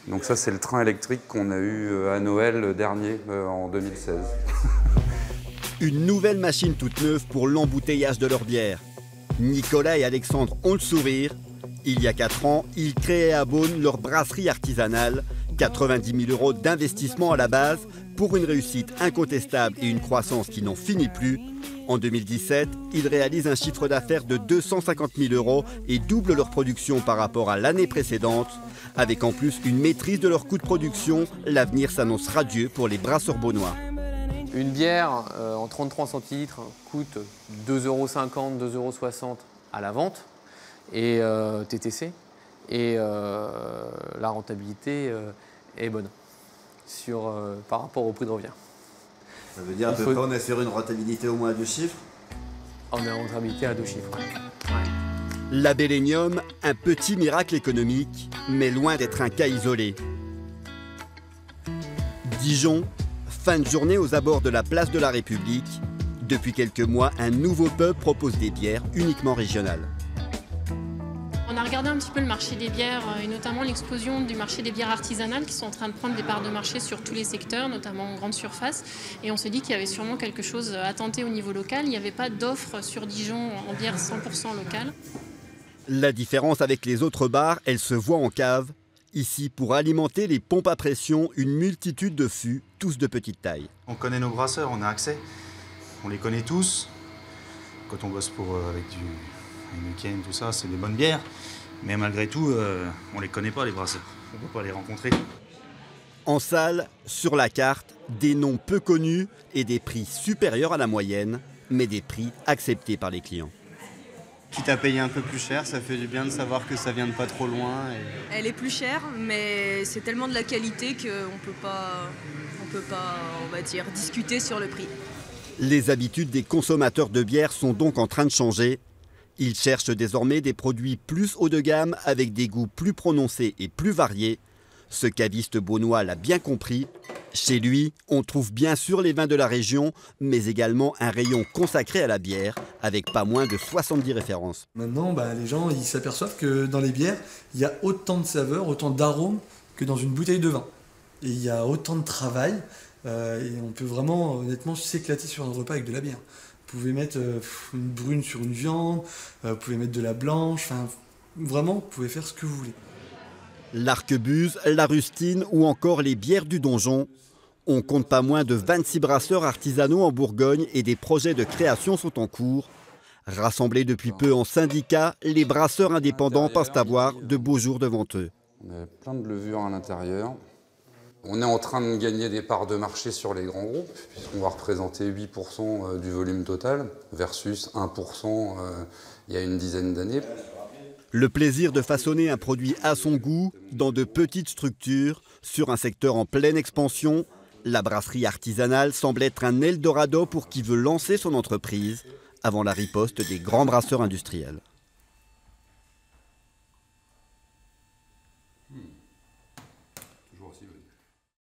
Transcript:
Donc ça, c'est le train électrique qu'on a eu à Noël dernier, en 2016. Une nouvelle machine toute neuve pour l'embouteillage de leur bière. Nicolas et Alexandre ont le sourire. Il y a 4 ans, ils créaient à Beaune leur brasserie artisanale. 90 000 € d'investissement à la base pour une réussite incontestable et une croissance qui n'en finit plus. En 2017, ils réalisent un chiffre d'affaires de 250 000 € et doublent leur production par rapport à l'année précédente. Avec en plus une maîtrise de leurs coûts de production, l'avenir s'annonce radieux pour les brasseurs beaunois. Une bière en 33 centilitres coûte 2,50 €, 2,60 € à la vente et TTC. Et la rentabilité est bonne par rapport au prix de revient. Ça veut dire à peu près on est sur une rentabilité au moins à 2 chiffres? On est en rentabilité à 2 chiffres. Ouais. La Bellénium, un petit miracle économique, mais loin d'être un cas isolé. Dijon, fin de journée aux abords de la place de la République. Depuis quelques mois, un nouveau pub propose des bières uniquement régionales. On a regardé un petit peu le marché des bières et notamment l'explosion du marché des bières artisanales qui sont en train de prendre des parts de marché sur tous les secteurs, notamment en grande surface. Et on s'est dit qu'il y avait sûrement quelque chose à tenter au niveau local. Il n'y avait pas d'offre sur Dijon en bière 100% locale. La différence avec les autres bars, elle se voit en cave. Ici, pour alimenter les pompes à pression, une multitude de fûts, tous de petite taille. On connaît nos brasseurs, on a accès. On les connaît tous. Quand on bosse avec du Heineken, tout ça, c'est des bonnes bières. Mais malgré tout, on les connaît pas, les brasseurs. On ne peut pas les rencontrer. En salle, sur la carte, des noms peu connus et des prix supérieurs à la moyenne, mais des prix acceptés par les clients. Quitte à payer un peu plus cher, ça fait du bien de savoir que ça vient de pas trop loin. Elle est plus chère, mais c'est tellement de la qualité qu'on peut pas, on va dire, discuter sur le prix. Les habitudes des consommateurs de bière sont donc en train de changer. Ils cherchent désormais des produits plus haut de gamme avec des goûts plus prononcés et plus variés. Ce caviste beaunois l'a bien compris. Chez lui, on trouve bien sûr les vins de la région, mais également un rayon consacré à la bière, avec pas moins de 70 références. Maintenant, les gens ils s'aperçoivent que dans les bières, il y a autant de saveurs, autant d'arômes que dans une bouteille de vin. Et il y a autant de travail, et on peut vraiment, honnêtement, s'éclater sur un repas avec de la bière. Vous pouvez mettre une brune sur une viande, vous pouvez mettre de la blanche, vraiment, vous pouvez faire ce que vous voulez. L'Arquebuse, la Rustine ou encore les bières du Donjon. On compte pas moins de 26 brasseurs artisanaux en Bourgogne et des projets de création sont en cours. Rassemblés depuis peu en syndicats, les brasseurs indépendants pensent avoir de beaux jours devant eux. On a plein de levures à l'intérieur. On est en train de gagner des parts de marché sur les grands groupes, puisqu'on va représenter 8% du volume total, versus 1% il y a une dizaine d'années. Le plaisir de façonner un produit à son goût, dans de petites structures, sur un secteur en pleine expansion, la brasserie artisanale semble être un Eldorado pour qui veut lancer son entreprise, avant la riposte des grands brasseurs industriels.